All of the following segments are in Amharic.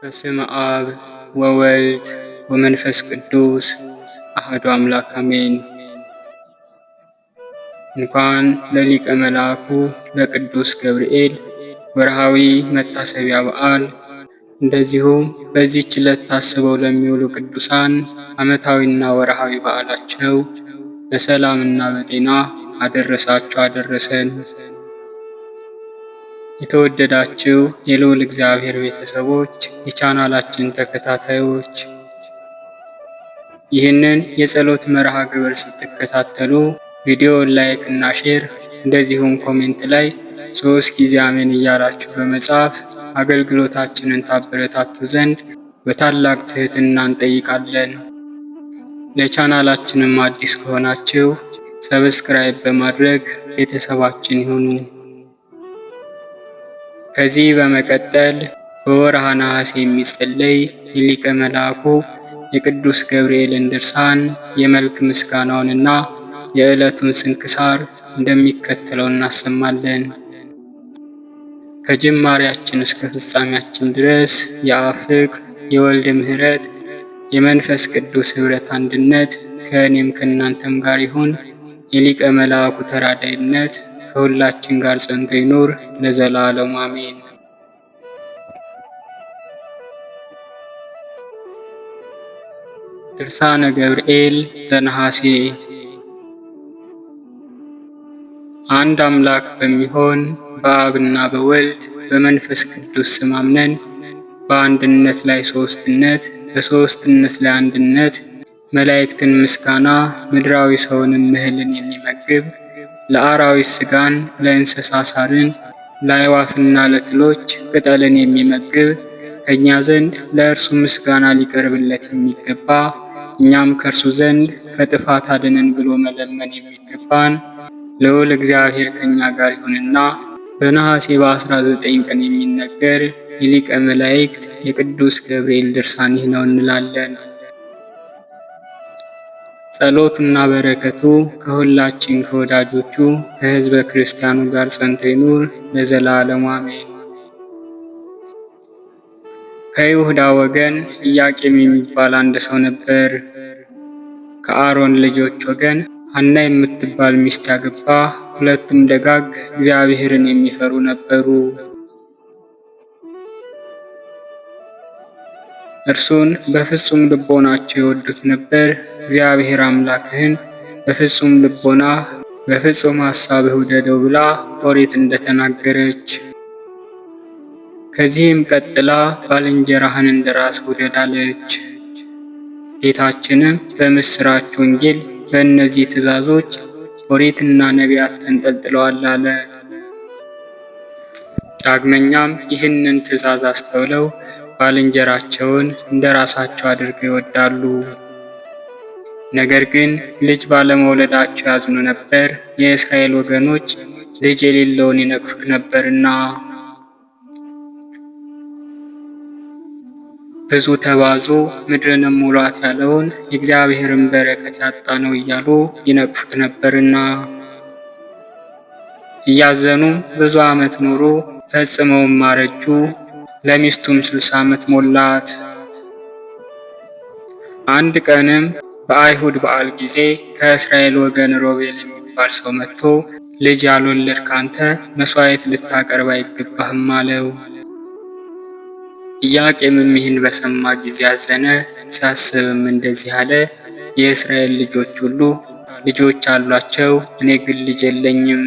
በስመ አብ ወወልድ ወመንፈስ ቅዱስ አሐዱ አምላክ አሜን። እንኳን ለሊቀ መላኩ ለቅዱስ ገብርኤል ወርሃዊ መታሰቢያ በዓል እንደዚሁም በዚህች ዕለት ታስበው ለሚውሉ ቅዱሳን ዓመታዊና ወርሃዊ በዓላቸው በሰላምና በጤና አደረሳችሁ አደረሰን። የተወደዳችሁ የልዑል እግዚአብሔር ቤተሰቦች፣ የቻናላችን ተከታታዮች ይህንን የጸሎት መርሃ ግብር ስትከታተሉ ቪዲዮውን ላይክ እና ሼር እንደዚሁም ኮሜንት ላይ 3 ጊዜ አሜን እያላችሁ በመጻፍ አገልግሎታችንን ታበረታቱ ዘንድ በታላቅ ትህትና እንጠይቃለን። ለቻናላችንም አዲስ ከሆናችሁ ሰብስክራይብ በማድረግ ቤተሰባችን ይሁኑ። ከዚህ በመቀጠል በወርሃ ነሐሴ የሚጸለይ የሊቀ መልአኩ የቅዱስ ገብርኤልን ድርሳን የመልክ ምስጋናውንና የዕለቱን ስንክሳር እንደሚከተለው እናሰማለን። ከጅማሬያችን እስከ ፍጻሜያችን ድረስ የአብ ፍቅር፣ የወልድ ምሕረት፣ የመንፈስ ቅዱስ ኅብረት አንድነት ከእኔም ከእናንተም ጋር ይሁን። የሊቀ መልአኩ ተራዳይነት ከሁላችን ጋር ጸንቶ ይኑር ለዘላለሙ አሜን። ድርሳነ ገብርኤል ዘነሐሴ። አንድ አምላክ በሚሆን በአብና በወልድ በመንፈስ ቅዱስ ስም አምነን በአንድነት ላይ ሦስትነት፣ በሦስትነት ላይ አንድነት መላእክትን ምስጋና፣ ምድራዊ ሰውንም እህልን የሚመግብ ለአራዊት ሥጋን፣ ለእንስሳ ሣርን፣ ለአዕዋፍና ለትሎች ቅጠልን የሚመግብ ከእኛ ዘንድ ለእርሱ ምስጋና ሊቀርብለት የሚገባ እኛም ከእርሱ ዘንድ ከጥፋት አድነን ብሎ መለመን የሚገባን ልዑል እግዚአብሔር ከእኛ ጋር ይሁንና በነሐሴ በ19 ቀን የሚነገር የሊቀ መላእክት የቅዱስ ገብርኤል ድርሳን ይህ ነው እንላለን። ጸሎቱና በረከቱ ከሁላችን ከወዳጆቹ ከሕዝበ ክርስቲያኑ ጋር ጸንቶ ይኑር ለዘላለሙ አሜን። ከይሁዳ ወገን ኢያቄም የሚባል አንድ ሰው ነበር። ከአሮን ልጆች ወገን ሐና የምትባል ሚስት ያገባ። ሁለቱም ደጋግ እግዚአብሔርን የሚፈሩ ነበሩ። እርሱን በፍጹም ልቦናቸው ይወዱት ነበር። እግዚአብሔር አምላክህን በፍጹም ልቦና በፍጹም ሐሳብህ ውደደው ብላ ኦሪት እንደተናገረች፣ ከዚህም ቀጥላ ባልንጀራህን እንደራስህ ውደድ አለች። ጌታችንም በምስራች ወንጌል በእነዚህ ትእዛዞች ኦሪትና ነቢያት ተንጠልጥለዋል አለ። ዳግመኛም ይህንን ትእዛዝ አስተውለው ባልንጀራቸውን እንደ ራሳቸው አድርገው ይወዳሉ። ነገር ግን ልጅ ባለመውለዳቸው ያዝኑ ነበር። የእስራኤል ወገኖች ልጅ የሌለውን ይነቅፉት ነበርና ብዙ ተባዙ ምድርንም ሙሏት ያለውን የእግዚአብሔርን በረከት ያጣ ነው እያሉ ይነቅፉት ነበርና እያዘኑም ብዙ ዓመት ኖሩ። ፈጽመውም አረጁ። ለሚስቱም 60 ዓመት ሞላት። አንድ ቀንም በአይሁድ በዓል ጊዜ ከእስራኤል ወገን ሮቤል የሚባል ሰው መጥቶ ልጅ ያልወለድክ አንተ መሥዋዕት ልታቀርብ አይገባህም አለው። ኢያቄምም ይህን በሰማ ጊዜ አዘነ። ሲያስብም እንደዚህ አለ፣ የእስራኤል ልጆች ሁሉ ልጆች አሏቸው፣ እኔ ግን ልጅ የለኝም።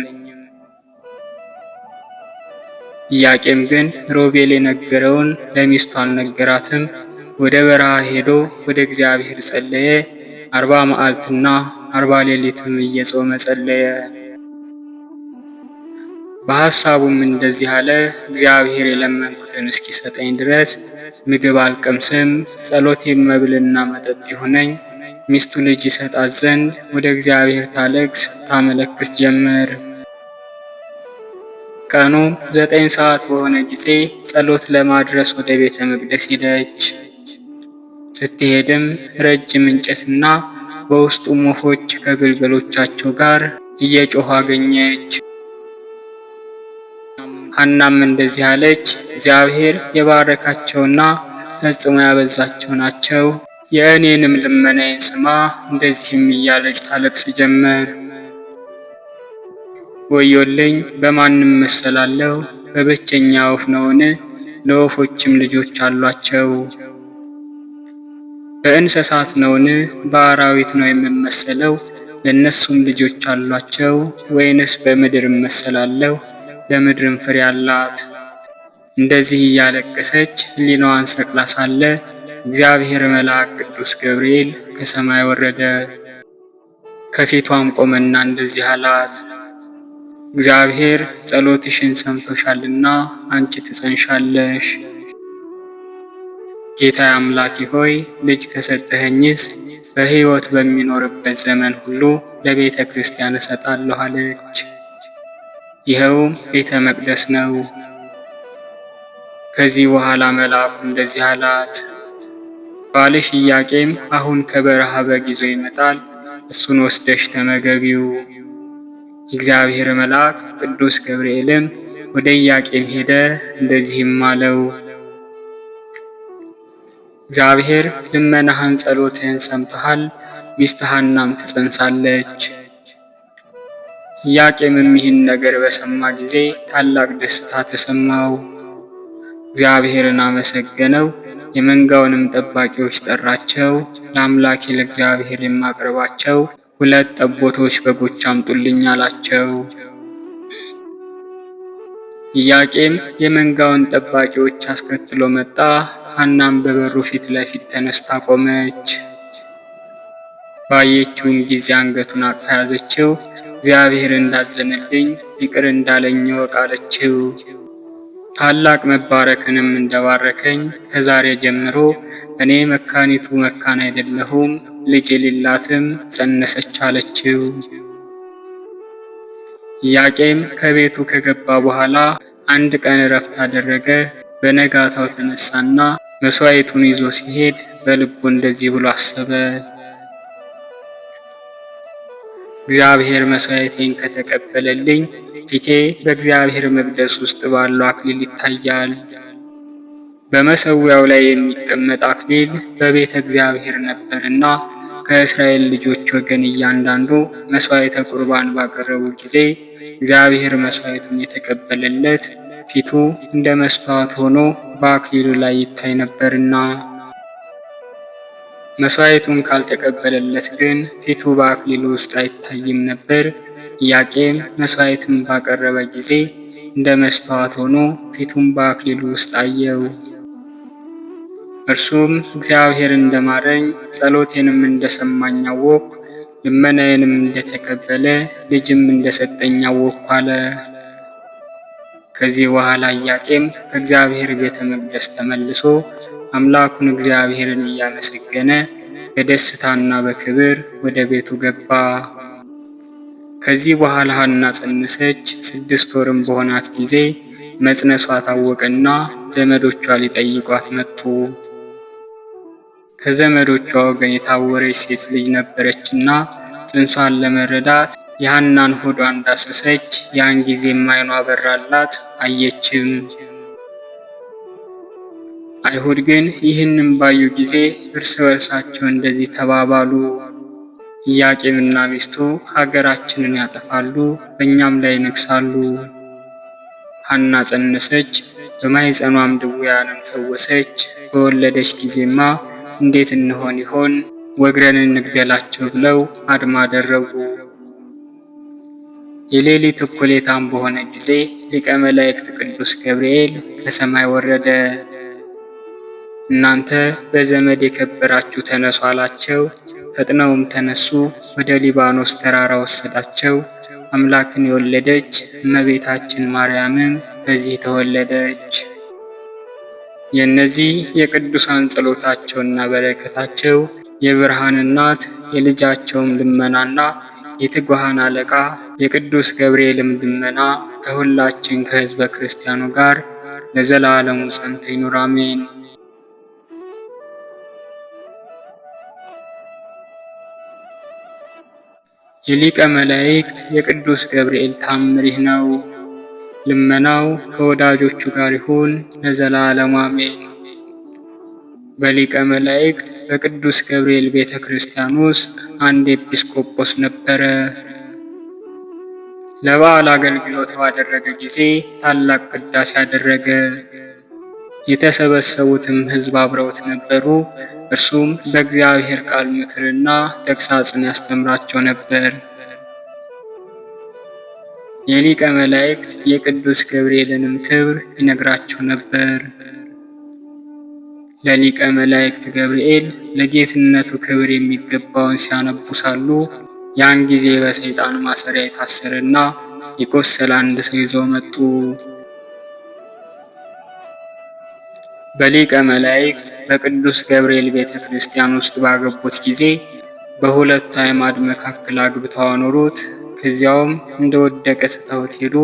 ኢያቄም ግን ሮቤል የነገረውን ለሚስቱ አልነገራትም። ወደ በረሃ ሄዶ ወደ እግዚአብሔር ጸለየ። 40 መዓልትና 40 ሌሊትም እየጾመ ጸለየ። በሐሳቡም እንደዚህ አለ፣ እግዚአብሔር የለመንኩትን እስኪሰጠኝ ድረስ ምግብ አልቀምስም። ጸሎቴም መብልና መጠጥ ይሁነኝ። ሚስቱ ልጅ ይሰጣት ዘንድ ወደ እግዚአብሔር ታለቅስ ታመለክት ጀመር። ቀኑ 9 ሰዓት በሆነ ጊዜ ጸሎት ለማድረስ ወደ ቤተ መቅደስ ሄደች። ስትሄድም ረጅም እንጨትና በውስጡም ወፎች ከግልገሎቻቸው ጋር እየጮሁ አገኘች። ሐናም እንደዚህ አለች፣ እግዚአብሔር የባረካቸውና ፈጽሞ ያበዛቸው ናቸው። የእኔንም ልመናዬን ስማ። እንደዚህም እያለች ታለቅስ ጀመር። ወዮልኝ! በማንም መሰላለሁ? በብቸኛ ወፍ ነውን? ለወፎችም ልጆች አሏቸው። በእንስሳት ነውን? በአራዊት ነው የምመሰለው? ለእነሱም ልጆች አሏቸው። ወይንስ በምድር እመሰላለሁ? ለምድርም ፍሬ አላት። እንደዚህ እያለቀሰች ሕሊናዋን ሰቅላ ሳለ እግዚአብሔር መልአክ ቅዱስ ገብርኤል ከሰማይ ወረደ። ከፊቷም ቆመና እንደዚህ አላት፣ እግዚአብሔር ጸሎትሽን ሰምቶሻልና አንቺ ትጸንሻለሽ። ጌታ አምላኬ ሆይ ልጅ ከሰጠኸኝስ በሕይወት በሚኖርበት ዘመን ሁሉ ለቤተ ክርስቲያን እሰጣለሁ አለች። ይኸውም ቤተ መቅደስ ነው። ከዚህ በኋላ መልአኩ እንደዚህ አላት፣ ባልሽ ኢያቄም አሁን ከበረሃ በግ ይዞ ይመጣል፣ እሱን ወስደሽ ተመገቢው። የእግዚአብሔር መልአክ ቅዱስ ገብርኤልም ወደ ኢያቄም ሄደ፣ እንደዚህም አለው፣ እግዚአብሔር ልመናህን ጸሎትህን ሰምቶሃል፣ ሚስትህ ሐናም ትጸንሳለች። ኢያቄምም ይህን ነገር በሰማ ጊዜ ታላቅ ደስታ ተሰማው። እግዚአብሔርን አመሰገነው። የመንጋውንም ጠባቂዎች ጠራቸው። ለአምላኬ ለእግዚአብሔር የማቅረባቸው 2 ጠቦቶች በጎች አምጡልኝ አላቸው። ኢያቄም የመንጋውን ጠባቂዎች አስከትሎ መጣ። ሐናም በበሩ ፊት ለፊት ተነስታ ቆመች። ባየችውም ጊዜ አንገቱን አቅፋ ያዘችው። እግዚአብሔር እንዳዘነልኝ ይቅር እንዳለኝ እወቅ አለችው። ታላቅ መባረክንም እንደባረከኝ ከዛሬ ጀምሮ እኔ መካኒቱ መካን አይደለሁም፣ ልጅ የሌላትም ጸነሰች አለችው። ኢያቄም ከቤቱ ከገባ በኋላ 1 ቀን ዕረፍት አደረገ። በነጋታው ተነሳና መሥዋዕቱን ይዞ ሲሄድ በልቡ እንደዚህ ብሎ አሰበ፣ እግዚአብሔር መሥዋዕቴን ከተቀበለልኝ ፊቴ በእግዚአብሔር መቅደስ ውስጥ ባለው አክሊል ይታያል። በመሠዊያው ላይ የሚቀመጥ አክሊል በቤተ እግዚአብሔር ነበርና ከእስራኤል ልጆች ወገን እያንዳንዱ መሥዋዕተ ቁርባን ባቀረቡ ጊዜ እግዚአብሔር መሥዋዕቱን የተቀበለለት ፊቱ እንደ መስታወት ሆኖ በአክሊሉ ላይ ይታይ ነበርና፣ መሥዋዕቱን ካልተቀበለለት ግን ፊቱ በአክሊሉ ውስጥ አይታይም ነበር። ኢያቄም መሥዋዕትን ባቀረበ ጊዜ እንደ መስታወት ሆኖ ፊቱን በአክሊሉ ውስጥ አየው። እርሱም እግዚአብሔር እንደማረኝ ጸሎቴንም እንደሰማኝ አወቅሁ፣ ልመናዬንም እንደተቀበለ ልጅም እንደሰጠኝ አወቅሁ አለ። ከዚህ በኋላ ኢያቄም ከእግዚአብሔር ቤተ መቅደስ ተመልሶ አምላኩን እግዚአብሔርን እያመሰገነ በደስታና በክብር ወደ ቤቱ ገባ። ከዚህ በኋላ ሐና ጸነሰች። 6 ወርም በሆናት ጊዜ መጽነሷ ታወቀና ዘመዶቿ ሊጠይቋት መጡ። ከዘመዶቿ ወገን የታወረች ሴት ልጅ ነበረችና ጽንሷን ለመረዳት የሐናን ሆዷን ዳሰሰች። ያን ጊዜም ዓይኗ በራላት፣ አየችም። አይሁድ ግን ይህንን ባዩ ጊዜ እርስ በርሳቸው እንደዚህ ተባባሉ፣ ኢያቄምና ሚስቱ ሀገራችንን ያጠፋሉ፣ በእኛም ላይ ይነግሳሉ። ሐና ጸነሰች፣ በማኅፀኗም ድውያንን ፈወሰች። በወለደች ጊዜማ እንዴት እንሆን ይሆን? ወግረን እንግደላቸው ብለው አድማ አደረጉ። የሌሊት እኩሌታም በሆነ ጊዜ ሊቀ መላእክት ቅዱስ ገብርኤል ከሰማይ ወረደ። እናንተ በዘመድ የከበራችሁ ተነሱ አላቸው። ፈጥነውም ተነሱ፣ ወደ ሊባኖስ ተራራ ወሰዳቸው። አምላክን የወለደች እመቤታችን ማርያምም በዚህ ተወለደች። የእነዚህ የቅዱሳን ጸሎታቸውና በረከታቸው የብርሃን እናት የልጃቸውም ልመናና የትጉሃን አለቃ የቅዱስ ገብርኤልም ልመና ከሁላችን ከሕዝበ ክርስቲያኑ ጋር ለዘላለሙ ጸንቶ ይኑር አሜን። የሊቀ መላእክት የቅዱስ ገብርኤል ታምር ይህ ነው። ልመናው ከወዳጆቹ ጋር ይሁን ለዘላለሙ አሜን። በሊቀ መላእክት በቅዱስ ገብርኤል ቤተ ክርስቲያን ውስጥ አንድ ኤጲስቆጶስ ነበረ። ለበዓል አገልግሎት ባደረገ ጊዜ ታላቅ ቅዳሴ አደረገ። የተሰበሰቡትም ሕዝብ አብረውት ነበሩ። እርሱም በእግዚአብሔር ቃል ምክርና ተግሣጽን ያስተምራቸው ነበር። የሊቀ መላእክት የቅዱስ ገብርኤልንም ክብር ይነግራቸው ነበር። ለሊቀ መላእክት ገብርኤል ለጌትነቱ ክብር የሚገባውን ሲያነቡ ሳሉ ያን ጊዜ በሰይጣን ማሰሪያ የታሰረና የቆሰለ አንድ ሰው ይዘው መጡ። በሊቀ መላእክት በቅዱስ ገብርኤል ቤተ ክርስቲያን ውስጥ ባገቡት ጊዜ በሁለቱ አዕማድ መካከል አግብተው አኖሩት። ከዚያውም እንደወደቀ ትተውት ሄዱ።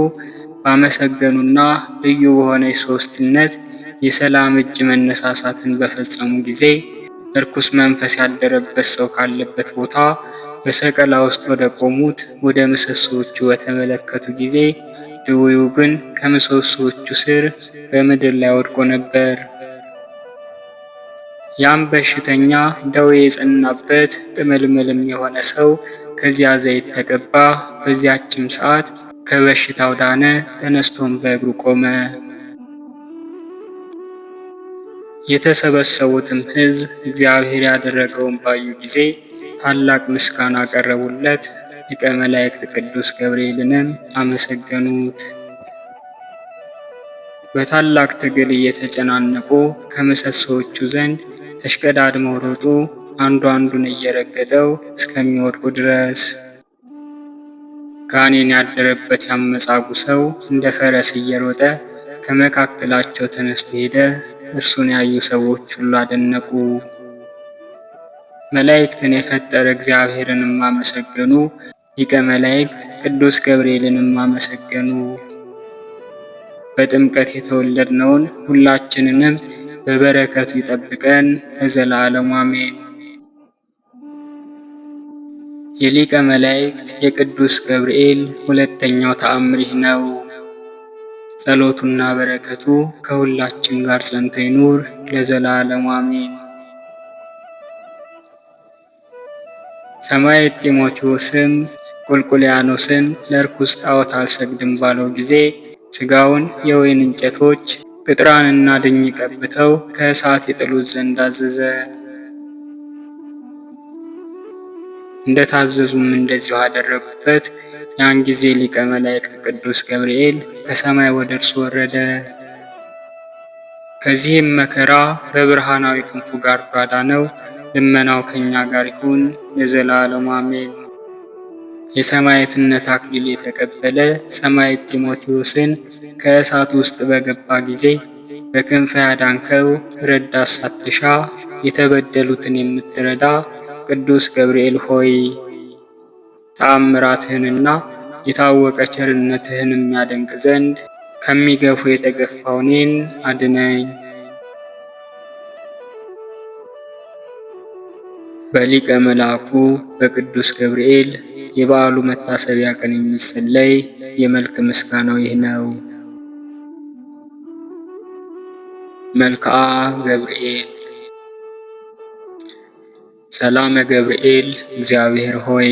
ባመሰገኑና ልዩ በሆነ የሦስትነት የሰላም እጅ መነሳሳትን በፈጸሙ ጊዜ እርኩስ መንፈስ ያደረበት ሰው ካለበት ቦታ በሰቀላ ውስጥ ወደ ቆሙት ወደ ምሰሶዎቹ በተመለከቱ ጊዜ ድውዩ ግን ከምሰሶዎቹ ስር በምድር ላይ ወድቆ ነበር። ያም በሽተኛ ደዌ የጸናበት ጥምልምልም የሆነ ሰው ከዚያ ዘይት ተቀባ። በዚያችም ሰዓት ከበሽታው ዳነ። ተነስቶም በእግሩ ቆመ። የተሰበሰቡትም ሕዝብ እግዚአብሔር ያደረገውን ባዩ ጊዜ ታላቅ ምስጋና አቀረቡለት። ሊቀ መላእክት ቅዱስ ገብርኤልንም አመሰገኑት። በታላቅ ትግል እየተጨናነቁ ከምሰሶዎቹ ዘንድ ተሽቀዳድመው ሮጡ፣ አንዱ አንዱን እየረገጠው እስከሚወድቁ ድረስ። ጋኔን ያደረበት ያመጻጉ ሰው እንደ ፈረስ እየሮጠ ከመካከላቸው ተነስቶ ሄደ። እርሱን ያዩ ሰዎች ሁሉ አደነቁ። መላእክትን የፈጠረ እግዚአብሔርንም አመሰገኑ። ሊቀ መላእክት ቅዱስ ገብርኤልንም አመሰገኑ። በጥምቀት የተወለድነውን ሁላችንንም በበረከቱ ይጠብቀን ለዘላለሙ አሜን። የሊቀ መላእክት የቅዱስ ገብርኤል ሁለተኛው ተአምር ይህ ነው። ጸሎቱና በረከቱ ከሁላችን ጋር ጸንቶ ይኑር ለዘላለሙ አሜን። ሰማዕት ጢሞቴዎስም ቁልቁልያኖስን ለርኩስ ጣዖት አልሰግድም ባለው ጊዜ ሥጋውን የወይን እንጨቶች ቅጥራንና ድኝ ቀብተው ከእሳት የጥሉት ዘንድ አዘዘ። እንደታዘዙም እንደዚሁ አደረጉበት። ያን ጊዜ ሊቀ መላእክት ቅዱስ ገብርኤል ከሰማይ ወደ እርሱ ወረደ። ከዚህም መከራ በብርሃናዊ ክንፉ ጋርዶ አዳነው። ልመናው ከእኛ ጋር ይሁን ለዘላለሙ አሜን። የሰማዕትነት አክሊል የተቀበለ ሰማዕት ጢሞቴዎስን ከእሳት ውስጥ በገባ ጊዜ በክንፈ ያዳንከው ረዳት ሳትሻ የተበደሉትን የምትረዳ ቅዱስ ገብርኤል ሆይ ተአምራትህንና የታወቀ ቸርነትህን የሚያደንቅ ዘንድ ከሚገፉ የተገፋው እኔን አድነኝ። በሊቀ መልአኩ በቅዱስ ገብርኤል የበዓሉ መታሰቢያ ቀን የሚጸለይ የመልክ ምስጋናው ይህ ነው። መልክዓ ገብርኤል። ሰላመ ገብርኤል እግዚአብሔር ሆይ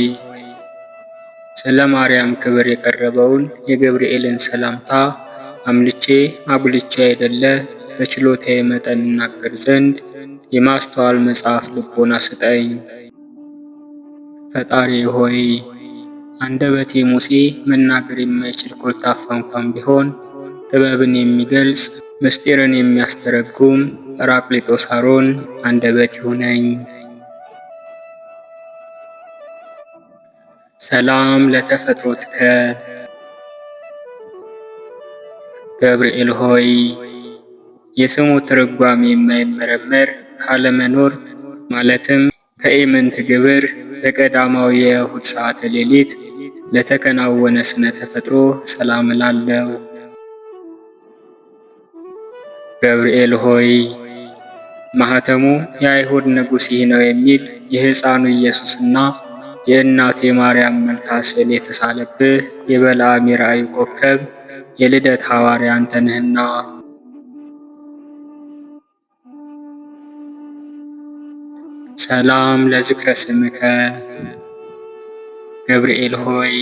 ስለ ማርያም ክብር የቀረበውን የገብርኤልን ሰላምታ አምልቼ አጉልቼ አይደለ በችሎታዬ መጠን እናገር ዘንድ የማስተዋል መጽሐፍ ልቦና ስጠኝ። ፈጣሪ ሆይ አንደበቴ ሙሴ መናገር የማይችል ኮልታፋ እንኳን ቢሆን ጥበብን የሚገልጽ ምስጢርን የሚያስተረጉም ጰራቅሊጦስ አሮን አንደበት ይሁነኝ። ሰላም ለተፈጥሮትከ ገብርኤል ሆይ የስሙ ትርጓሜ የማይመረመር ካለመኖር ማለትም ከኢምንት ግብር በቀዳማዊ የእሁድ ሰዓተ ሌሊት ለተከናወነ ስነ ተፈጥሮ ሰላም እላለሁ። ገብርኤል ሆይ ማኅተሙ የአይሁድ ንጉሥ ይህ ነው የሚል የሕፃኑ ኢየሱስና የእናቱ የማርያም መልክዓ ስዕል የተሳለብህ የበለዓም የራእዩ ኮከብ የልደት ሐዋርያ አንተ ነህና ሰላም ለዝክረ ስምከ ገብርኤል ሆይ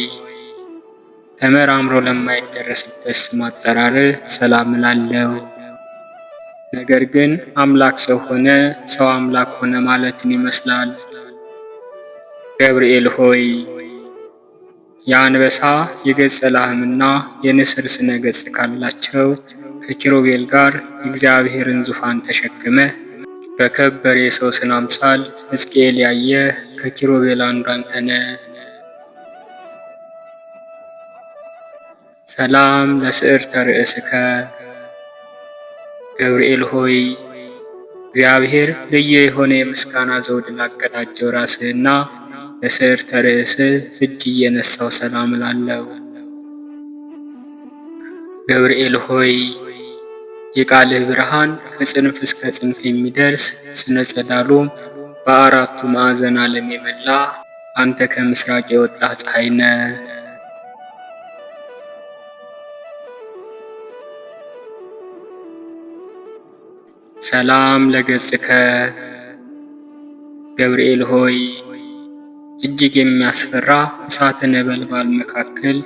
ተመራምሮ ለማይደረስበት ስም አጠራርህ ሰላም እላለሁ። ነገር ግን አምላክ ሰው ሆነ፣ ሰው አምላክ ሆነ ማለትን ይመስላል። ገብርኤል ሆይ የአንበሳ የገጸ ላህምና የንስር ስነ ገጽ ካላቸው ከኪሩቤል ጋር የእግዚአብሔርን ዙፋን ተሸክመህ በከበረ የሰው ስነ አምሳል ሕዝቅኤል ያየህ ከኪሩቤል አንዱ አንተ ነህ። ሰላም ለስዕርተ ርእስከ ገብርኤል ሆይ እግዚአብሔር ልዩ የሆነ የምስጋና ዘውድ ላቀዳጀው ራስህና ለስዕርተ ርእስህ እጅ እየነሳው ሰላም እላለሁ። ገብርኤል ሆይ የቃልህ ብርሃን ከጽንፍ እስከ ጽንፍ የሚደርስ ስነ ጸዳሉም በአራቱ ማዕዘን ዓለም የመላ አንተ ከምስራቅ የወጣህ ፀሐይ ነህ። ሰላም ለገጽከ ገብርኤል ሆይ እጅግ የሚያስፈራ እሳተ ነበልባል መካከል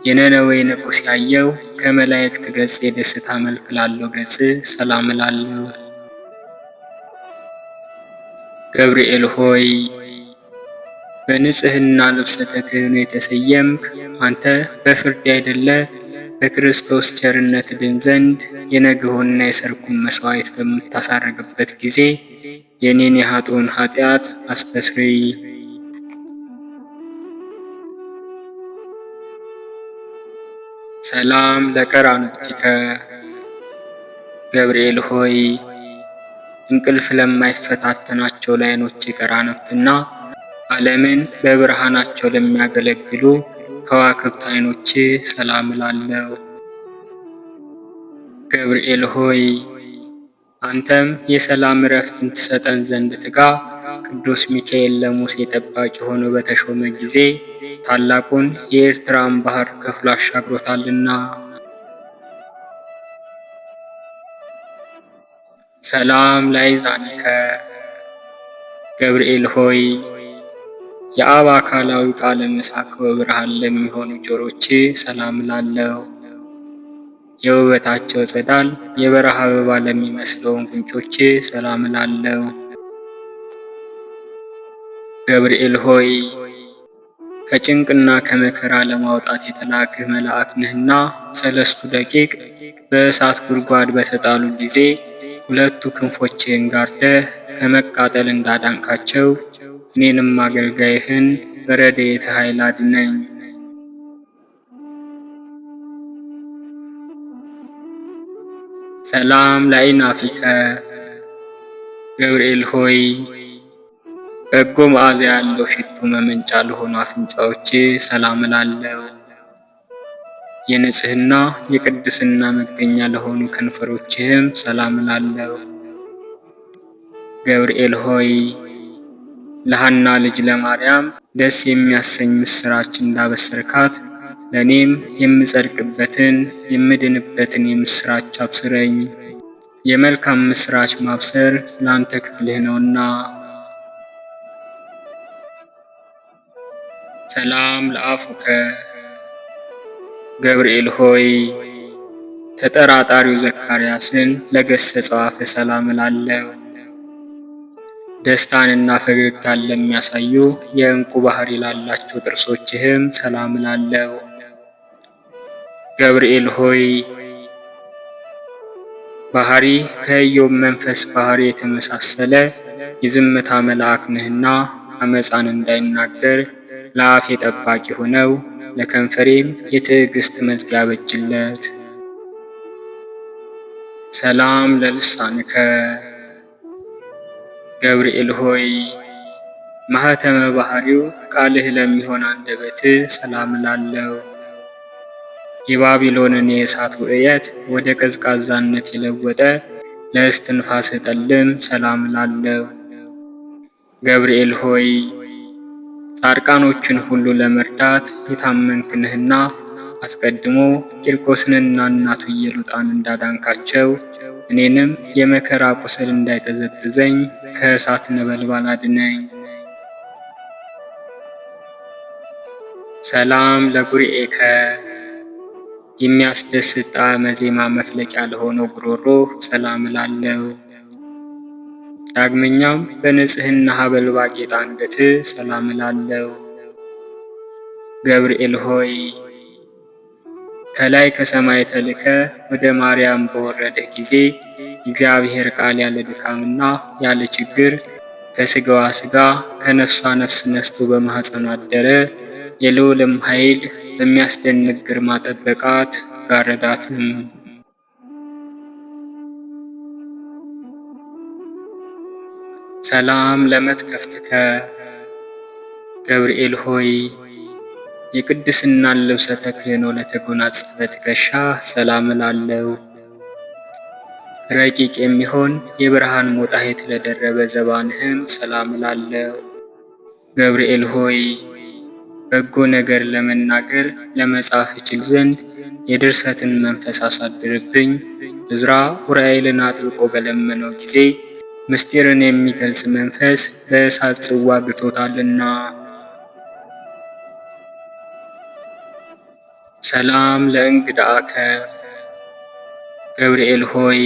የነነዌ ንጉሥ ያየው ከመላእክት ገጽ የደስታ መልክ ላለው ገጽ ሰላም እላለሁ። ገብርኤል ሆይ በንጽሕና ልብሰ ተክህኖ የተሰየምክ አንተ በፍርድ አይደለ በክርስቶስ ቸርነት ድን ዘንድ የነግሁንና የሰርኩን መስዋዕት በምታሳርግበት ጊዜ የኔን የኃጥኡን ኃጢአት አስተስርይ። ሰላም ለቀራንብቲከ ገብርኤል ሆይ እንቅልፍ ለማይፈታተናቸው ለዓይኖች ቀራንብትና ዓለምን በብርሃናቸው ለሚያገለግሉ ከዋክብት ዓይኖች ሰላም እላለሁ። ገብርኤል ሆይ አንተም የሰላም እረፍትን ትሰጠን ዘንድ ትጋ። ቅዱስ ሚካኤል ለሙሴ ጠባቂ ሆኖ በተሾመ ጊዜ ታላቁን የኤርትራን ባህር ከፍሎ አሻግሮታልና። ሰላም ለአይዛኒከ ገብርኤል ሆይ የአብ አካላዊ ቃለ መሳክወ ብርሃን ለሚሆኑ ጆሮች ሰላም እላለሁ። የውበታቸው ጸዳል የበረሃ አበባ ለሚመስለውን ጉንጮች ሰላም እላለሁ። ገብርኤል ሆይ ከጭንቅና ከመከራ ለማውጣት የተላክህ መልአክ ነህና ሰለስቱ ደቂቅ በእሳት ጉድጓድ በተጣሉ ጊዜ ሁለቱ ክንፎችህን ጋርደህ ከመቃጠል እንዳዳንካቸው እኔንም አገልጋይህን በረድኤትህ ኃይል አድነኝ። ሰላም ለአዕናፊከ ገብርኤል ሆይ በጎ መዓዛ ያለው ሽቱ መመንጫ ለሆኑ አፍንጫዎች ሰላም እላለሁ። የንጽህና የቅድስና መገኛ ለሆኑ ከንፈሮችህም ሰላም እላለሁ። ገብርኤል ሆይ ለሐና ልጅ ለማርያም ደስ የሚያሰኝ ምስራች እንዳበሰርካት ለእኔም የምጸድቅበትን የምድንበትን የምስራች አብስረኝ። የመልካም ምስራች ማብሰር ለአንተ ክፍልህ ነውና። ሰላም ለአፉከ ገብርኤል ሆይ ተጠራጣሪው ዘካርያስን ለገሰጸው አፍ ሰላም እላለሁ። ደስታንና ፈገግታን ለሚያሳዩ የዕንቁ ባህሪ ላላቸው ጥርሶችህም ሰላም እላለሁ። ገብርኤል ሆይ ባህሪ ከኢዮብ መንፈስ ባህሪ የተመሳሰለ የዝምታ መልአክ ነህና አመፃን እንዳይናገር ለአፌ ጠባቂ ሆነው ለከንፈሬም የትዕግስት መዝጊያ በጅለት። ሰላም ለልሳንከ ገብርኤል ሆይ ማኅተመ ባህሪው ቃልህ ለሚሆን አንደበትህ ሰላም እላለሁ። የባቢሎንን የእሳት ውዕየት ወደ ቀዝቃዛነት የለወጠ ለእስትንፋስህ ጠልም ሰላም እላለሁ። ገብርኤል ሆይ ጻድቃኖችን ሁሉ ለመርዳት የታመንክ ነህና አስቀድሞ ቂርቆስንና እናቱ ኢየሉጣን እንዳዳንካቸው እኔንም የመከራ ቁስል እንዳይጠዘጥዘኝ ከእሳት ነበልባል አድነኝ። ሰላም ለጉርኤከ የሚያስደስት ጣዕመ ዜማ መፍለቂያ ለሆነው ጉሮሮ ሰላም እላለሁ። ዳግመኛም በንጽሕና ሀብል ባጌጠ አንገትህ ሰላም እላለሁ። ገብርኤል ሆይ ከላይ ከሰማይ ተልከ ወደ ማርያም በወረደህ ጊዜ እግዚአብሔር ቃል ያለ ድካምና ያለ ችግር ከሥጋዋ ሥጋ ከነፍሷ ነፍስ ነስቶ በማኅፀኗ አደረ። የልዑልም ኃይል በሚያስደንቅ ግርማ ጠበቃት ጋረዳትም። ሰላም ለመትከፍትከ ገብርኤል ሆይ የቅድስናን ልብሰ ተክህኖ ለተጎናጸፈ ትከሻ ሰላም እላለሁ። ረቂቅ የሚሆን የብርሃን ሞጣሄት ለደረበ ዘባንህም ሰላም እላለሁ። ገብርኤል ሆይ በጎ ነገር ለመናገር ለመጻፍ እችል ዘንድ የድርሰትን መንፈስ አሳድርብኝ። ዕዝራ ኡራኤልን አጥብቆ በለመነው ጊዜ ምስጢርን የሚገልጽ መንፈስ በእሳት ጽዋ ግቶታልና። ሰላም ለእንግድአከ ገብርኤል ሆይ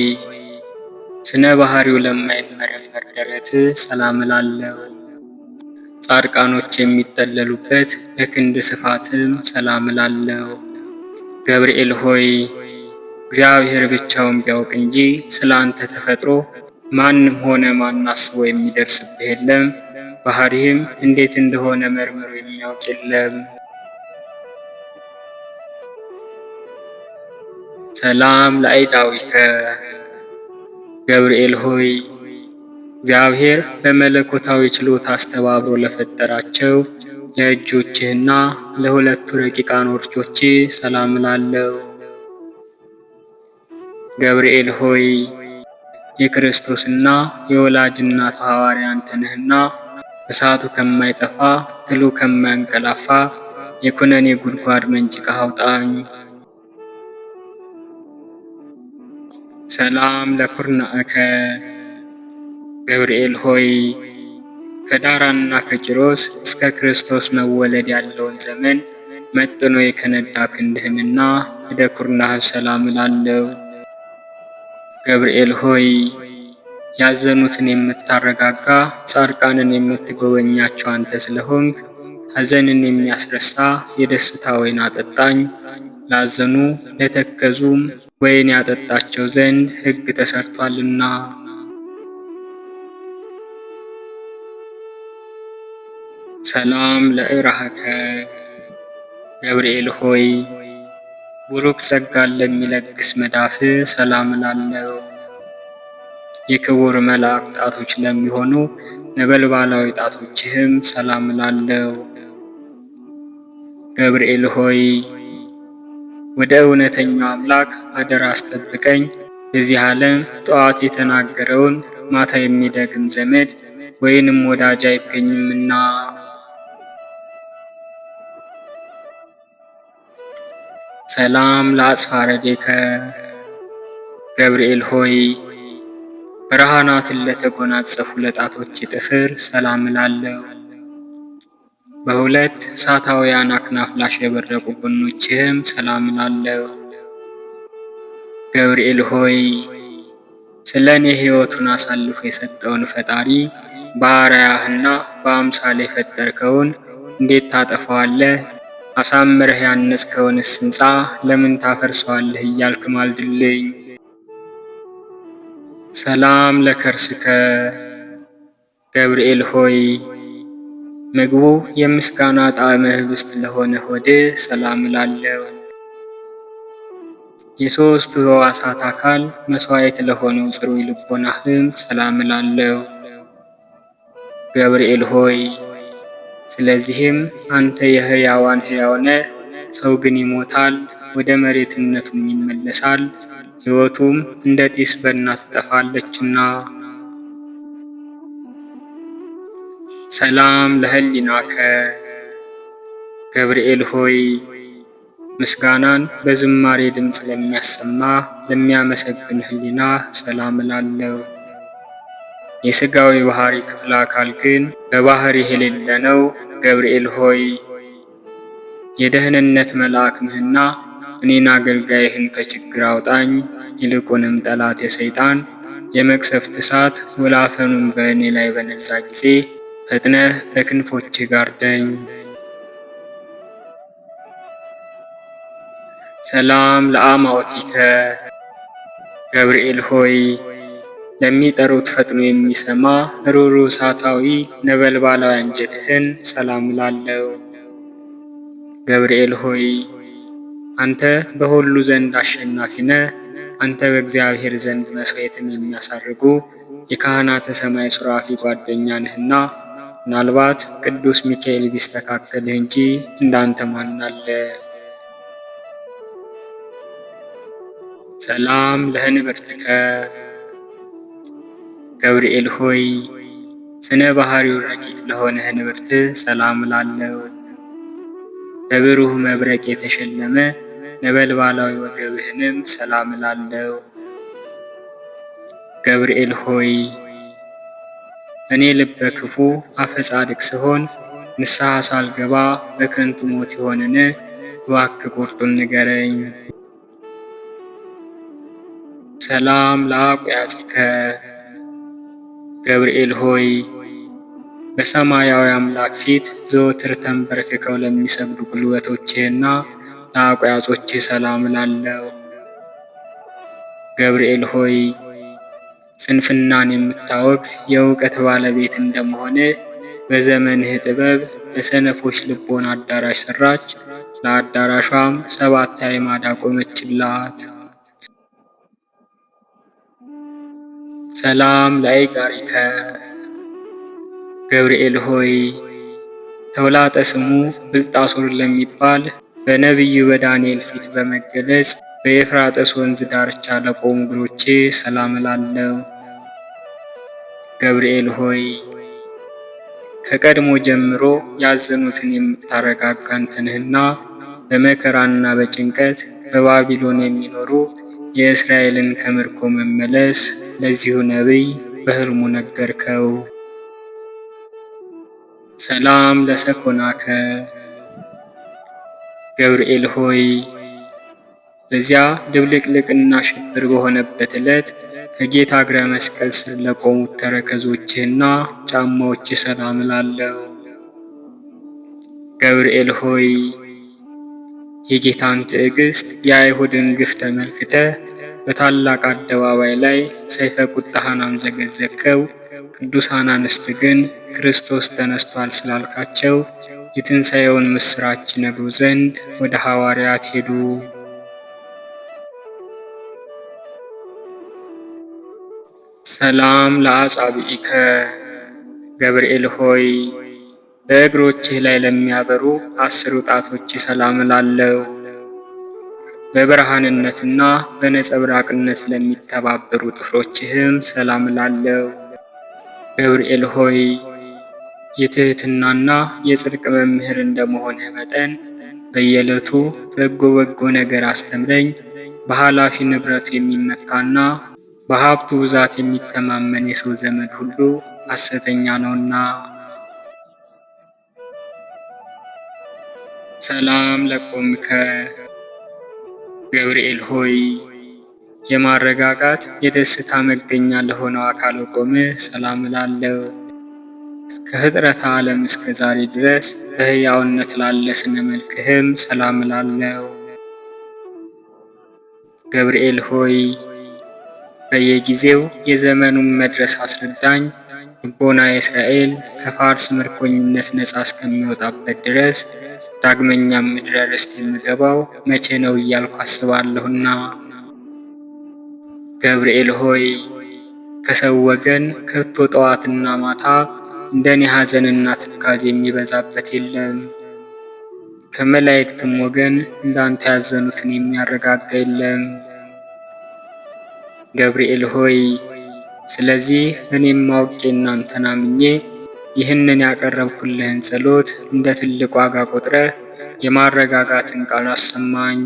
ስነ ባህሪው ለማይመረመር ደረትህ ሰላም እላለሁ። ጻድቃኖች የሚጠለሉበት ለክንድ ስፋትም ሰላም እላለሁ። ገብርኤል ሆይ እግዚአብሔር ብቻውን ቢያውቅ እንጂ ስለ አንተ ተፈጥሮ ማንም ሆነ ማን አስቦ የሚደርስብህ የለም። ባህሪህም እንዴት እንደሆነ መርምሮ የሚያውቅ የለም። ሰላም ለአይዳዊከ ገብርኤል ሆይ እግዚአብሔር በመለኮታዊ ችሎታ አስተባብሮ ለፈጠራቸው ለእጆችህና ለሁለቱ ረቂቃን ወርቾችህ ሰላም እላለሁ። ገብርኤል ሆይ የክርስቶስና የወላጅ እናቱ ሐዋርያ አንተ ነህና እሳቱ ከማይጠፋ ትሉ ከማያንቀላፋ የኩነኔ ጉድጓድ መንጭቀህ አውጣኝ። ሰላም ለኩርናእከ ገብርኤል ሆይ ከዳራና ከቂሮስ እስከ ክርስቶስ መወለድ ያለውን ዘመን መጥኖ የከነዳ ክንድህንና ወደ ኩርናህ ሰላም እላለሁ። ገብርኤል ሆይ ያዘኑትን የምታረጋጋ ጻድቃንን የምትጎበኛቸው አንተ ስለሆንክ ሐዘንን የሚያስረሳ የደስታ ወይን አጠጣኝ። ላዘኑ ለተከዙም ወይን ያጠጣቸው ዘንድ ሕግ ተሰርቷልና። ሰላም ለእራሃከ ገብርኤል ሆይ ቡሩክ ጸጋን ለሚለግስ መዳፍ ሰላም እላለሁ። የክቡር መልአክ ጣቶች ለሚሆኑ ነበልባላዊ ጣቶችህም ሰላም እላለሁ። ገብርኤል ሆይ ወደ እውነተኛው አምላክ አደራ አስጠብቀኝ። በዚህ ዓለም ጠዋት የተናገረውን ማታ የሚደግም ዘመድ ወይንም ወዳጅ አይገኝምና። ሰላም ለአጽፋረዴከ ገብርኤል ሆይ ብርሃናትን ለተጎናጸፉ ለጣቶች ጥፍር ሰላም እላለሁ። በሁለት እሳታውያን አክናፍ ላሸበረቁ ጎኖችህም ሰላም እላለሁ። ገብርኤል ሆይ ስለ እኔ ሕይወቱን አሳልፎ የሰጠውን ፈጣሪ በአርአያህና በአምሳል የፈጠርከውን እንዴት ታጠፋዋለህ? አሳምረህ ያነጽከውንስ ሕንፃ ለምን ታፈርሰዋለህ? እያልክ ማልድልኝ። ሰላም ለከርስከ ገብርኤል ሆይ ምግቡ የምስጋና ጣዕመ ኅብስት ለሆነ ሆድህ ሰላም እላለሁ። የሦስቱ ሕዋሳት አካል መሥዋዕት ለሆነው ጽሩይ ልቦናህም ሰላም እላለሁ። ገብርኤል ሆይ ስለዚህም አንተ የሕያዋን ሕያው ነህ፣ ሰው ግን ይሞታል፣ ወደ መሬትነቱም ይመለሳል፣ ሕይወቱም እንደ ጢስ በና ትጠፋለችና። ሰላም ለህሊናከ ገብርኤል ሆይ ምስጋናን በዝማሬ ድምፅ ለሚያሰማ ለሚያመሰግን ሕሊና ሰላም እላለሁ። የሥጋዊ ባሕሪ ክፍለ አካል ግን በባሕሪህ የሌለ ነው። ገብርኤል ሆይ የደህንነት መልአክ ነህና እኔን አገልጋይህን ከችግር አውጣኝ። ይልቁንም ጠላት የሰይጣን የመቅሰፍት እሳት ወላፈኑን በእኔ ላይ በነዛ ጊዜ ፈጥነህ በክንፎችህ ጋርደኝ። ሰላም ለአማውቲከ ገብርኤል ሆይ ለሚጠሩት ፈጥኖ የሚሰማ ሩሩ እሳታዊ ነበልባላዊ አንጀትህን ሰላም እላለሁ። ገብርኤል ሆይ አንተ በሁሉ ዘንድ አሸናፊ ነህ። አንተ በእግዚአብሔር ዘንድ መሥዋዕትን የሚያሳርጉ የካህናተ ሰማይ ሱራፊ ጓደኛ ነህና ምናልባት ቅዱስ ሚካኤል ቢስተካከልህ እንጂ እንዳንተ ማን አለ? ሰላም ለህንብርትከ ገብርኤል ሆይ ስነ ባህሪው ረቂቅ ለሆነ ህንብርት ሰላም እላለሁ። በብሩህ መብረቅ የተሸለመ ነበልባላዊ ወገብህንም ሰላም እላለሁ። ገብርኤል ሆይ እኔ ልበ ክፉ አፈ ጻድቅ ስሆን ንስሐ ሳልገባ በከንቱ ሞት ይሆንን? እባክህ ቁርጡን ንገረኝ። ሰላም ለአቁያጽከ ገብርኤል ሆይ በሰማያዊ አምላክ ፊት ዘወትር ተንበርክከው ለሚሰግዱ ጉልበቶችህና ለአቁያጾችህ ሰላም እላለሁ። ገብርኤል ሆይ ስንፍናን የምታወግዝ የእውቀት ባለቤት እንደመሆንህ በዘመንህ ጥበብ በሰነፎች ልቦና አዳራሽ ሰራች፣ ለአዳራሿም 7 አዕማድ አቆመችላት። ሰላም ለአይጋሪከ ገብርኤል ሆይ ተውላጠ ስሙ ብልጣሶር ለሚባል በነቢዩ በዳንኤል ፊት በመገለጽ በኤፍራጥስ ወንዝ ዳርቻ ለቆሙ እግሮቼ ሰላም እላለሁ። ገብርኤል ሆይ ከቀድሞ ጀምሮ ያዘኑትን የምታረጋጋ አንተ ነህና በመከራና በጭንቀት በባቢሎን የሚኖሩ የእስራኤልን ከምርኮ መመለስ ለዚሁ ነቢይ በሕልሙ ነገርከው። ሰላም ለሰኮናከ ገብርኤል ሆይ በዚያ ድብልቅልቅና ሽብር በሆነበት ዕለት ከጌታ እግረ መስቀል ስር ለቆሙት ተረከዞችህና ጫማዎች ሰላም እላለሁ። ገብርኤል ሆይ የጌታን ትዕግስት የአይሁድን ግፍ ተመልክተህ በታላቅ አደባባይ ላይ ሰይፈ ቁጣህን አንዘገዘግከው። ቅዱሳን አንስት ግን ክርስቶስ ተነስቷል ስላልካቸው የትንሣኤውን ምስራች ይነግሩ ዘንድ ወደ ሐዋርያት ሄዱ። ሰላም ለአጻብዒከ ገብርኤል ሆይ በእግሮችህ ላይ ለሚያበሩ 10 ጣቶች ሰላም እላለሁ። በብርሃንነትና በነጸብራቅነት ለሚተባበሩ ጥፍሮችህም ሰላም እላለሁ። ገብርኤል ሆይ የትህትናና የጽድቅ መምህር እንደመሆንህ መጠን በየዕለቱ በጎ በጎ ነገር አስተምረኝ። በኃላፊ ንብረቱ የሚመካና በሀብቱ ብዛት የሚተማመን የሰው ዘመድ ሁሉ ሐሰተኛ ነውና። ሰላም ለቆምከ ገብርኤል ሆይ የማረጋጋት የደስታ መገኛ ለሆነው አካል ቆምህ ሰላም እላለሁ። ከፍጥረተ ዓለም እስከ ዛሬ ድረስ በሕያውነት ላለ ስነ መልክህም ሰላም እላለሁ። ገብርኤል ሆይ በየጊዜው የዘመኑን መድረስ አስረዳኝ። ልቦና እስራኤል ከፋርስ ምርኮኝነት ነፃ እስከሚወጣበት ድረስ ዳግመኛም ምድረ ርስት የምገባው መቼ ነው እያልኩ አስባለሁና። ገብርኤል ሆይ ከሰው ወገን ከቶ ጠዋትና ማታ እንደኔ ሐዘንና ትካዜ የሚበዛበት የለም። ከመላእክትም ወገን እንዳንተ ያዘኑትን የሚያረጋጋ የለም። ገብርኤል ሆይ ስለዚህ እኔም አውቄ እናንተን አምኜ ይህንን ያቀረብኩልህን ጸሎት እንደ ትልቅ ዋጋ ቆጥረህ የማረጋጋትን ቃል አሰማኝ።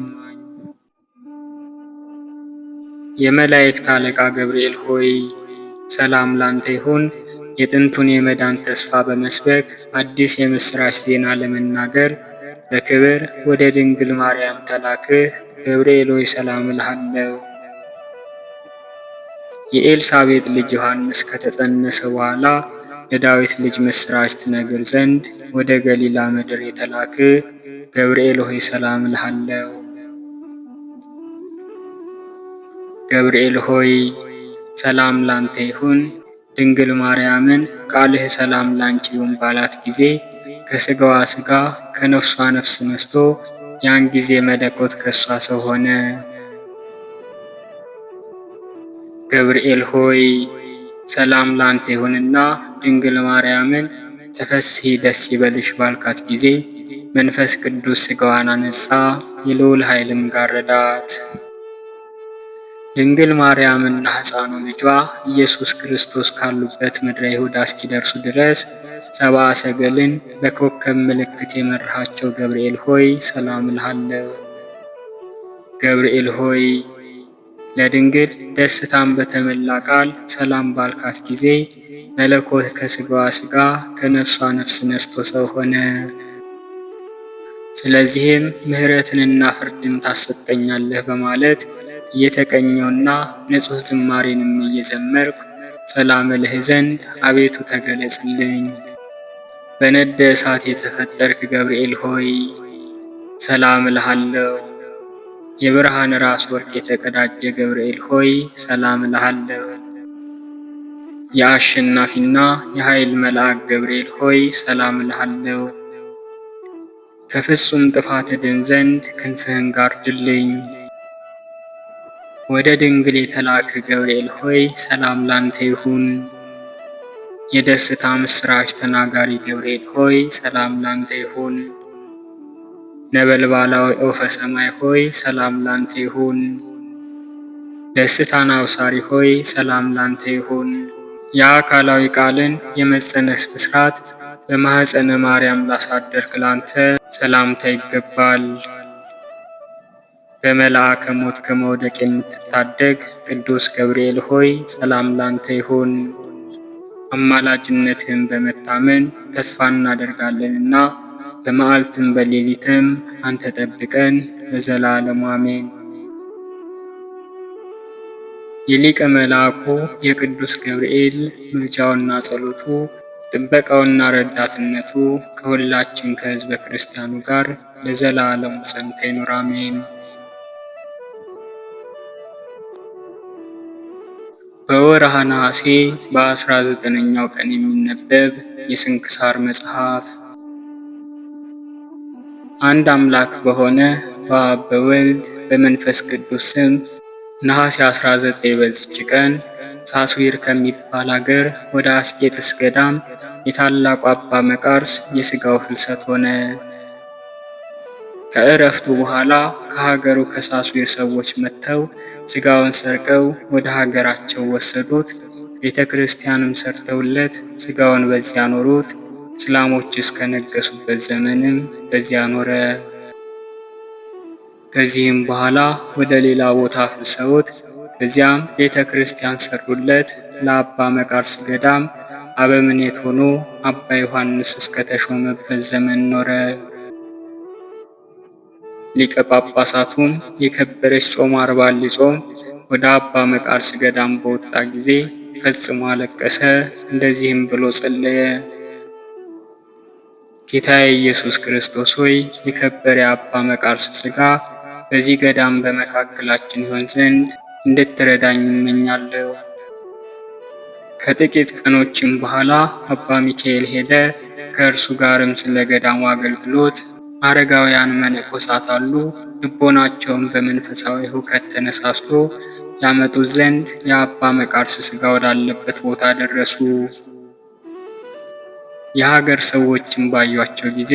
የመላእክት አለቃ ገብርኤል ሆይ ሰላም ላንተ ይሁን። የጥንቱን የመዳን ተስፋ በመስበክ አዲስ የምስራች ዜና ለመናገር በክብር ወደ ድንግል ማርያም ተላክህ። ገብርኤል ሆይ ሰላም እልሃለሁ። የኤልሳቤጥ ልጅ ዮሐንስ ከተጸነሰ በኋላ ለዳዊት ልጅ ምስራች ትነግር ዘንድ ወደ ገሊላ ምድር የተላክህ ገብርኤል ሆይ ሰላም እልሃለሁ። ገብርኤል ሆይ ሰላም ላንተ ይሁን። ድንግል ማርያምን ቃልህ ሰላም ላንቺ ይሁን ባላት ጊዜ ከሥጋዋ ሥጋ ከነፍሷ ነፍስ ነስቶ ያን ጊዜ መለኮት ከሷ ሰው ሆነ። ገብርኤል ሆይ ሰላም ላንተ ይሁንና ድንግል ማርያምን ተፈሥሒ ደስ ይበልሽ ባልካት ጊዜ መንፈስ ቅዱስ ሥጋዋን አነጻ፣ የልዑል ኃይልም ጋረዳት። ድንግል ማርያምና ሕፃኑ ልጇ ኢየሱስ ክርስቶስ ካሉበት ምድረ ይሁዳ እስኪደርሱ ድረስ ሰብአ ሰገልን በኮከብ ምልክት የመራሃቸው ገብርኤል ሆይ ሰላም እልሃለሁ። ገብርኤል ሆይ ለድንግል ደስታን በተመላ ቃል ሰላም ባልካት ጊዜ መለኮት ከሥጋዋ ሥጋ ከነፍሷ ነፍስ ነስቶ ሰው ሆነ። ስለዚህም ምሕረትንና ፍርድን ታሰጠኛለህ በማለት እየተቀኘውና ንጹሕ ዝማሬንም እየዘመርኩ ሰላም እልህ ዘንድ አቤቱ ተገለጽልኝ። በነደ እሳት የተፈጠርክ ገብርኤል ሆይ ሰላም እልሃለሁ። የብርሃን ራስ ወርቅ የተቀዳጀ ገብርኤል ሆይ ሰላም እልሃለሁ። የአሸናፊና የኃይል መልአክ ገብርኤል ሆይ ሰላም እልሃለሁ። ከፍጹም ጥፋት እድን ዘንድ ክንፍህን ጋርድልኝ። ወደ ድንግል የተላከ ገብርኤል ሆይ ሰላም ላንተ ይሁን። የደስታ ምስራች ተናጋሪ ገብርኤል ሆይ ሰላም ላንተ ይሁን። ነበልባላዊ ኦፈ ሰማይ ሆይ ሰላም ላንተ ይሁን። ደስታን አብሳሪ ሆይ ሰላም ላንተ ይሁን። የአካላዊ ቃልን የመጸነስ ብስራት በማኅፀነ ማርያም ላሳደርክ ላንተ ሰላምታ ይገባል። በመልአከ ሞት ከመውደቅ የምትታደግ ቅዱስ ገብርኤል ሆይ ሰላም ላንተ ይሁን። አማላጅነትህን በመታመን ተስፋ እናደርጋለንና በመዓልትም በሌሊትም አንተ ጠብቀን ለዘላለሙ አሜን። የሊቀ መልአኩ የቅዱስ ገብርኤል ምልጃውና ጸሎቱ ጥበቃውና ረዳትነቱ ከሁላችን ከሕዝበ ክርስቲያኑ ጋር ለዘላለሙ ጸንቶ ይኑር አሜን። በወርሃ ነሐሴ በ19ኛው ቀን የሚነበብ የስንክሳር መጽሐፍ። አንድ አምላክ በሆነ በአብ በወልድ በመንፈስ ቅዱስ ስም ነሐሴ 19 በዚች ቀን ሳስዊር ከሚባል አገር ወደ አስቄጥስ ገዳም የታላቁ አባ መቃርስ የሥጋው ፍልሰት ሆነ። ከእረፍቱ በኋላ ከሀገሩ ከሳስዊር ሰዎች መጥተው ሥጋውን ሰርቀው ወደ ሀገራቸው ወሰዱት። ቤተ ክርስቲያንም ሰርተውለት ሥጋውን በዚያ ኖሩት። እስላሞች እስከነገሱበት ዘመንም በዚያ ኖረ። ከዚህም በኋላ ወደ ሌላ ቦታ አፍልሰውት በዚያም ቤተ ክርስቲያን ሰሩለት። ለአባ መቃርስ ገዳም አበምኔት ሆኖ አባ ዮሐንስ እስከተሾመበት ዘመን ኖረ። ሊቀ ጳጳሳቱም የከበረች ጾም 40 ሊጾም ወደ አባ መቃርስ ገዳም በወጣ ጊዜ ፈጽሞ አለቀሰ። እንደዚህም ብሎ ጸለየ። ጌታዬ ኢየሱስ ክርስቶስ ሆይ የከበረ አባ መቃርስ ሥጋ በዚህ ገዳም በመካከላችን ይሆን ዘንድ እንድትረዳኝ እመኛለሁ። ከጥቂት ቀኖችም በኋላ አባ ሚካኤል ሄደ። ከእርሱ ጋርም ስለ ገዳሙ አገልግሎት አረጋውያን መነኮሳት አሉ። ልቦናቸውን በመንፈሳዊ ሁከት ተነሳስቶ ያመጡት ዘንድ የአባ መቃርስ ሥጋ ወዳለበት ቦታ ደረሱ። የሀገር ሰዎችን ባዩአቸው ጊዜ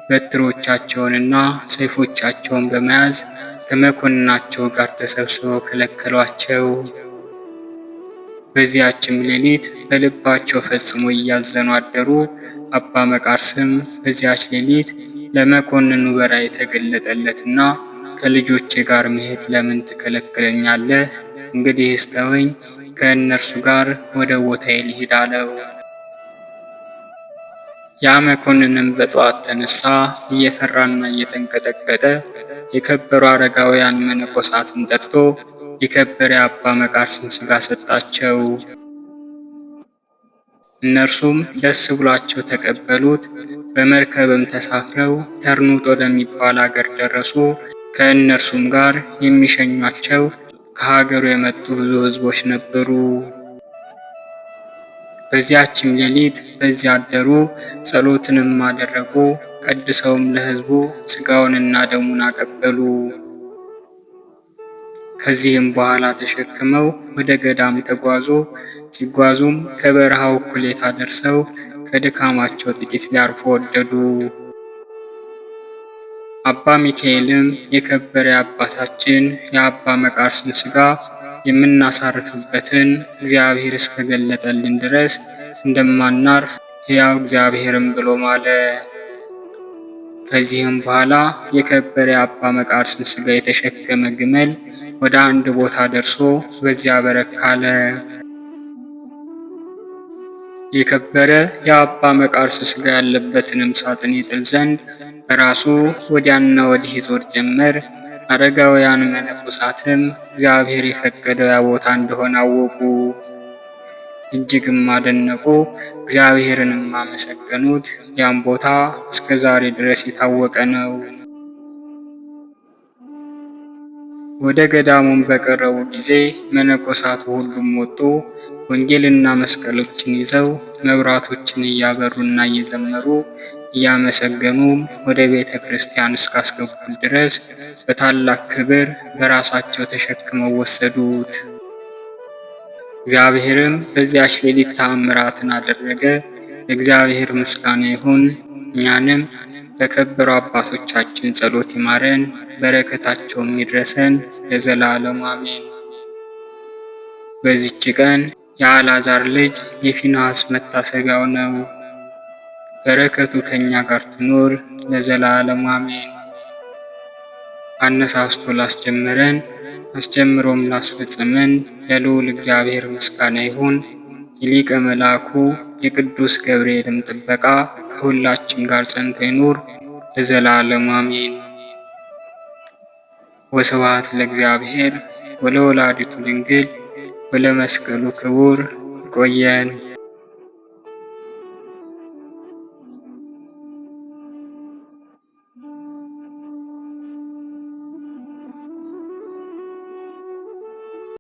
በትሮቻቸውንና ሰይፎቻቸውን በመያዝ ከመኮንናቸው ጋር ተሰብስበው ከለከሏቸው። በዚያችም ሌሊት በልባቸው ፈጽሞ እያዘኑ አደሩ። አባ መቃርስም በዚያች ሌሊት ለመኮንኑ በራእይ ተገለጠለትና ከልጆቼ ጋር መሄድ ለምን ትከለክለኛለህ? እንግዲህስ ተወኝ፣ ከእነርሱ ጋር ወደ ቦታዬ ልሂድ አለው። ያ መኮንንም በጠዋት ተነሳ፣ እየፈራና እየተንቀጠቀጠ የከበሩ አረጋውያን መነኮሳትን ጠርቶ የከበረ የአባ መቃርስን ሥጋ ሰጣቸው። እነርሱም ደስ ብሏቸው ተቀበሉት። በመርከብም ተሳፍረው ተርኑጥ ወደሚባል አገር ደረሱ። ከእነርሱም ጋር የሚሸኟቸው ከሀገሩ የመጡ ብዙ ሕዝቦች ነበሩ። በዚያችም ሌሊት በዚያ አደሩ፣ ጸሎትንም አደረጉ። ቀድሰውም ለሕዝቡ ሥጋውንና ደሙን አቀበሉ። ከዚህም በኋላ ተሸክመው ወደ ገዳም ተጓዙ። ሲጓዙም ከበረሃው እኩሌታ ደርሰው ከድካማቸው ጥቂት ሊያርፉ ወደዱ። አባ ሚካኤልም የከበረ አባታችን የአባ መቃርስን ሥጋ የምናሳርፍበትን እግዚአብሔር እስከገለጠልን ድረስ እንደማናርፍ ሕያው እግዚአብሔርም ብሎ ማለ። ከዚህም በኋላ የከበረ የአባ መቃርስን ሥጋ የተሸከመ ግመል ወደ አንድ ቦታ ደርሶ በዚያ በረክ አለ። የከበረ የአባ መቃርስ ሥጋ ያለበትንም ሳጥን ይጥል ዘንድ በራሱ ወዲያና ወዲህ ይዞር ጀመር። አረጋውያን መነኮሳትም እግዚአብሔር የፈቀደው ያ ቦታ እንደሆነ አወቁ። እጅግም አደነቁ፣ እግዚአብሔርንም አመሰገኑት። ያም ቦታ እስከ ዛሬ ድረስ የታወቀ ነው። ወደ ገዳሙም በቀረቡ ጊዜ መነኮሳቱ ሁሉም ወጡ። ወንጌልና መስቀሎችን ይዘው መብራቶችን እያበሩና እየዘመሩ እያመሰገኑም ወደ ቤተ ክርስቲያን እስካስገቡት ድረስ በታላቅ ክብር በራሳቸው ተሸክመው ወሰዱት። እግዚአብሔርም በዚያች ሌሊት ተአምራትን አደረገ። ለእግዚአብሔር ምስጋና ይሁን። እኛንም በከበሩ አባቶቻችን ጸሎት ይማረን፣ በረከታቸውም ይድረሰን ለዘላለሙ አሜን። በዚች ቀን የአልዓዛር ልጅ የፊንሐስ መታሰቢያው ነው። በረከቱ ከእኛ ጋር ትኖር ለዘላለሙ አሜን። አነሳስቶ ላስጀመረን አስጀምሮም ላስፈጸመን ለልዑል እግዚአብሔር ምስጋና ይሁን። የሊቀ መልአኩ የቅዱስ ገብርኤልም ጥበቃ ከሁላችን ጋር ጸንቶ ይኑር ለዘላለሙ አሜን። ወስብሐት ለእግዚአብሔር ወለወላዲቱ ድንግል ወለመስቀሉ ክቡር። ይቆየን።